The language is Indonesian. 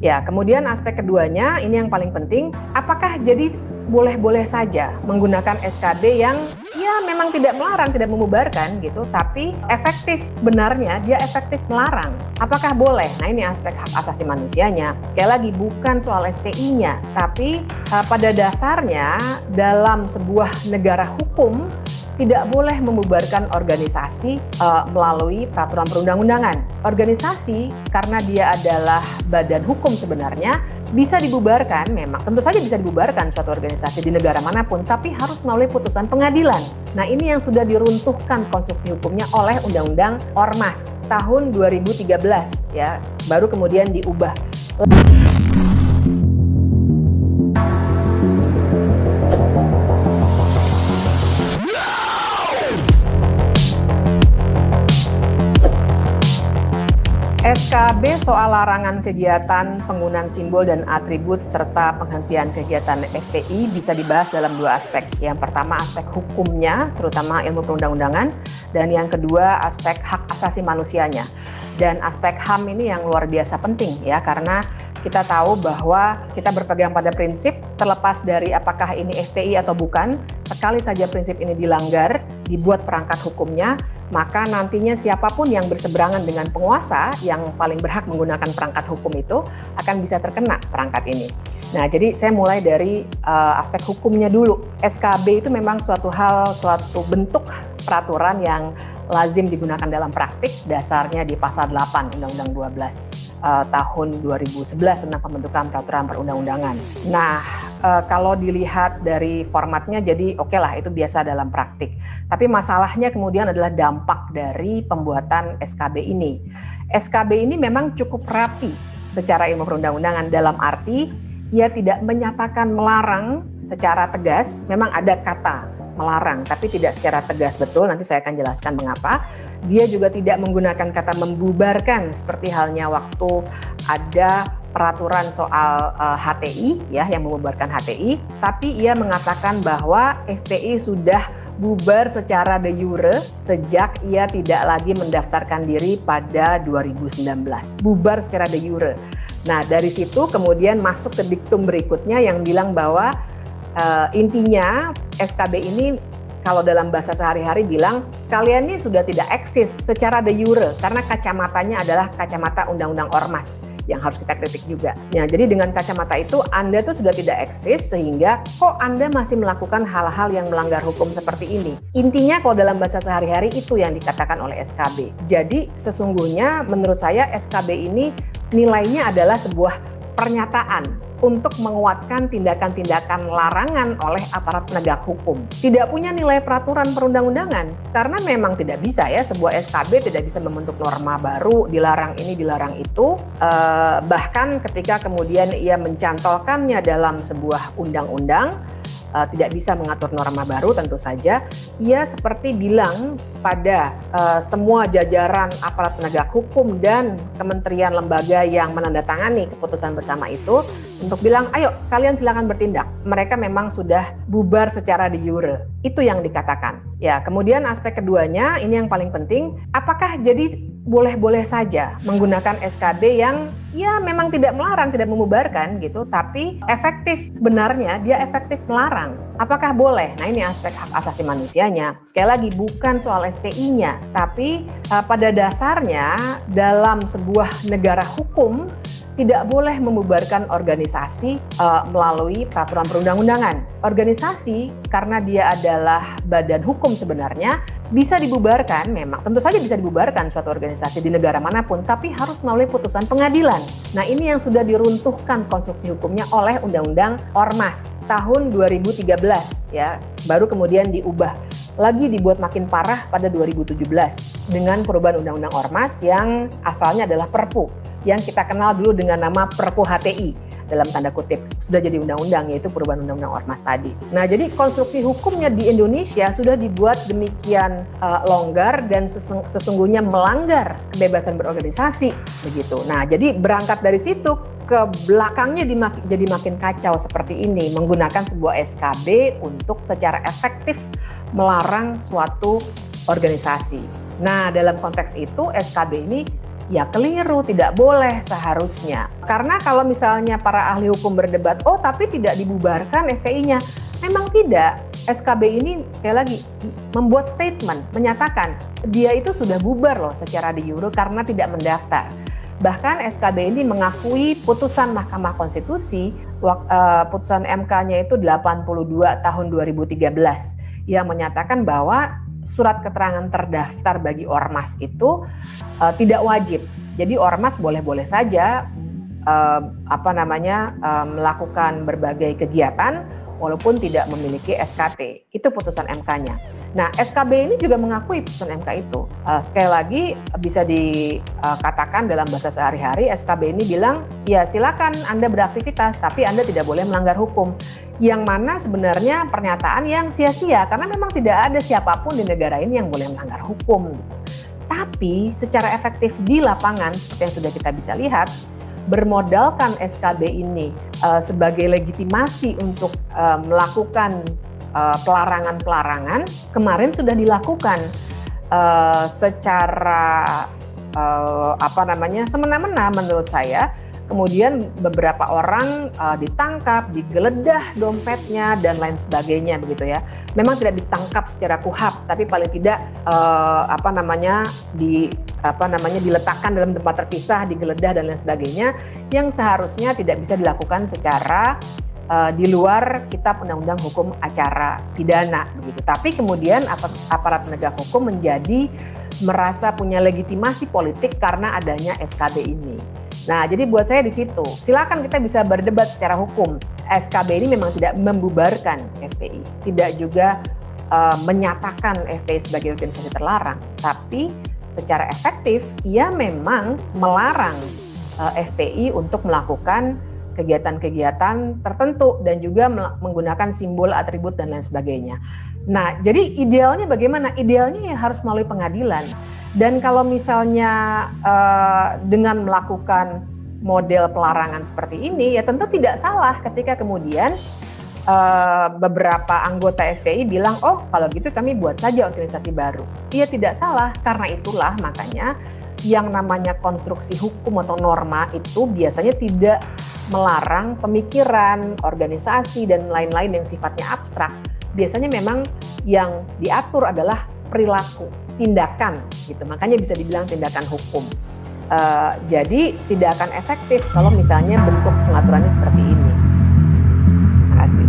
Ya, kemudian aspek keduanya, ini yang paling penting, apakah jadi boleh-boleh saja menggunakan SKB yang ya memang tidak melarang, tidak membubarkan gitu, tapi efektif sebenarnya dia efektif melarang. Apakah boleh? Nah ini aspek hak asasi manusianya. Sekali lagi bukan soal FPI-nya, tapi pada dasarnya dalam sebuah negara hukum tidak boleh membubarkan organisasi melalui peraturan perundang-undangan. Organisasi karena dia adalah badan hukum sebenarnya bisa dibubarkan, memang tentu saja bisa dibubarkan suatu organisasi di negara manapun, tapi harus melalui putusan pengadilan. Nah ini yang sudah diruntuhkan konstruksi hukumnya oleh Undang-Undang Ormas tahun 2013 ya, baru kemudian diubah. SKB soal larangan kegiatan penggunaan simbol dan atribut serta penghentian kegiatan FPI bisa dibahas dalam dua aspek. Yang pertama aspek hukumnya, terutama ilmu perundang-undangan, dan yang kedua aspek hak asasi manusianya. Dan aspek HAM ini yang luar biasa penting ya, karena kita tahu bahwa kita berpegang pada prinsip terlepas dari apakah ini FPI atau bukan, sekali saja prinsip ini dilanggar, dibuat perangkat hukumnya, maka nantinya siapapun yang berseberangan dengan penguasa yang paling berhak menggunakan perangkat hukum itu akan bisa terkena perangkat ini. Nah, jadi saya mulai dari aspek hukumnya dulu. SKB itu memang suatu bentuk peraturan yang lazim digunakan dalam praktik, dasarnya di pasal 8 Undang-Undang 12 tahun 2011 tentang pembentukan peraturan perundang-undangan. Nah, kalau dilihat dari formatnya jadi oke lah, itu biasa dalam praktik. Tapi masalahnya kemudian adalah dampak dari pembuatan SKB ini. SKB ini memang cukup rapi secara ilmu perundang-undangan, dalam arti ia tidak menyatakan melarang secara tegas, memang ada kata melarang, tapi tidak secara tegas betul, nanti saya akan jelaskan mengapa. Dia juga tidak menggunakan kata membubarkan, seperti halnya waktu ada peraturan soal HTI, ya, yang membubarkan HTI, tapi ia mengatakan bahwa FPI sudah bubar secara de jure sejak ia tidak lagi mendaftarkan diri pada 2019. Bubar secara de jure. Nah, dari situ kemudian masuk ke diktum berikutnya yang bilang bahwa intinya SKB ini kalau dalam bahasa sehari-hari bilang kalian ini sudah tidak eksis secara de jure karena kacamatanya adalah kacamata Undang-Undang Ormas yang harus kita kritik juga. Ya, jadi dengan kacamata itu Anda tuh sudah tidak eksis sehingga kok Anda masih melakukan hal-hal yang melanggar hukum seperti ini. Intinya kalau dalam bahasa sehari-hari itu yang dikatakan oleh SKB. Jadi sesungguhnya menurut saya SKB ini nilainya adalah sebuah pernyataan untuk menguatkan tindakan-tindakan larangan oleh aparat penegak hukum. Tidak punya nilai peraturan perundang-undangan, karena memang tidak bisa ya, sebuah SKB tidak bisa membentuk norma baru, dilarang ini, dilarang itu. Bahkan ketika kemudian ia mencantolkannya dalam sebuah undang-undang, tidak bisa mengatur norma baru tentu saja. Ia seperti bilang pada semua jajaran aparat penegak hukum dan kementerian lembaga yang menandatangani keputusan bersama itu untuk bilang, ayo kalian silakan bertindak. Mereka memang sudah bubar secara de jure. Itu yang dikatakan. Ya, kemudian aspek keduanya, ini yang paling penting, apakah jadi boleh-boleh saja menggunakan SKB yang ya memang tidak melarang, tidak membubarkan gitu, tapi efektif sebenarnya dia efektif melarang. Apakah boleh? Nah ini aspek hak asasi manusianya. Sekali lagi bukan soal FPI-nya, tapi pada dasarnya dalam sebuah negara hukum tidak boleh membubarkan organisasi melalui peraturan perundang-undangan. Organisasi karena dia adalah badan hukum sebenarnya bisa dibubarkan, memang tentu saja bisa dibubarkan suatu organisasi di negara manapun, tapi harus melalui putusan pengadilan. Nah ini yang sudah diruntuhkan konstruksi hukumnya oleh Undang-Undang Ormas tahun 2013 ya, baru kemudian diubah lagi, dibuat makin parah pada 2017 dengan perubahan Undang-Undang Ormas yang asalnya adalah Perpu, yang kita kenal dulu dengan nama Perpu HTI dalam tanda kutip, sudah jadi undang-undang, yaitu perubahan Undang-Undang Ormas tadi. Nah, jadi konstruksi hukumnya di Indonesia sudah dibuat demikian longgar dan sesungguhnya melanggar kebebasan berorganisasi begitu. Nah, jadi berangkat dari situ ke belakangnya jadi makin kacau seperti ini, menggunakan sebuah SKB untuk secara efektif melarang suatu organisasi. Nah, dalam konteks itu SKB ini Ya keliru, tidak boleh seharusnya. Karena kalau misalnya para ahli hukum berdebat, oh tapi tidak dibubarkan FPI-nya. Memang tidak. SKB ini sekali lagi membuat statement, menyatakan dia itu sudah bubar loh secara de jure karena tidak mendaftar. Bahkan SKB ini mengakui putusan Mahkamah Konstitusi, putusan MK-nya itu 82 tahun 2013, yang menyatakan bahwa surat keterangan terdaftar bagi ormas itu tidak wajib. Jadi ormas boleh-boleh saja melakukan berbagai kegiatan walaupun tidak memiliki SKT. Itu putusan MK-nya. Nah, SKB ini juga mengakui putusan MK itu. Sekali lagi bisa dikatakan dalam bahasa sehari-hari, SKB ini bilang, ya silakan Anda beraktivitas, tapi Anda tidak boleh melanggar hukum. Yang mana sebenarnya pernyataan yang sia-sia, karena memang tidak ada siapapun di negara ini yang boleh melanggar hukum. Tapi secara efektif di lapangan, seperti yang sudah kita bisa lihat, bermodalkan SKB ini sebagai legitimasi untuk melakukan pelarangan-pelarangan, kemarin sudah dilakukan secara semena-mena menurut saya. Kemudian beberapa orang ditangkap, digeledah dompetnya dan lain sebagainya begitu ya. Memang tidak ditangkap secara kuhab, tapi paling tidak diletakkan dalam tempat terpisah, digeledah dan lain sebagainya, yang seharusnya tidak bisa dilakukan secara di luar kitab undang-undang hukum acara pidana begitu. Tapi kemudian aparat penegak hukum menjadi merasa punya legitimasi politik karena adanya SKB ini. Nah, jadi buat saya di situ, silakan kita bisa berdebat secara hukum. SKB ini memang tidak membubarkan FPI, tidak juga menyatakan FPI sebagai organisasi terlarang, tapi secara efektif ia memang melarang FPI untuk melakukan kegiatan-kegiatan tertentu dan juga menggunakan simbol, atribut dan lain sebagainya. Nah, jadi idealnya bagaimana? Idealnya ya harus melalui pengadilan. Dan kalau misalnya dengan melakukan model pelarangan seperti ini, ya tentu tidak salah ketika kemudian beberapa anggota FPI bilang, oh kalau gitu kami buat saja organisasi baru. Iya tidak salah, karena itulah makanya yang namanya konstruksi hukum atau norma itu biasanya tidak melarang pemikiran, organisasi, dan lain-lain yang sifatnya abstrak. Biasanya memang yang diatur adalah perilaku, tindakan gitu. Makanya bisa dibilang tindakan hukum. Jadi tidak akan efektif kalau misalnya bentuk pengaturannya seperti ini. Terima kasih.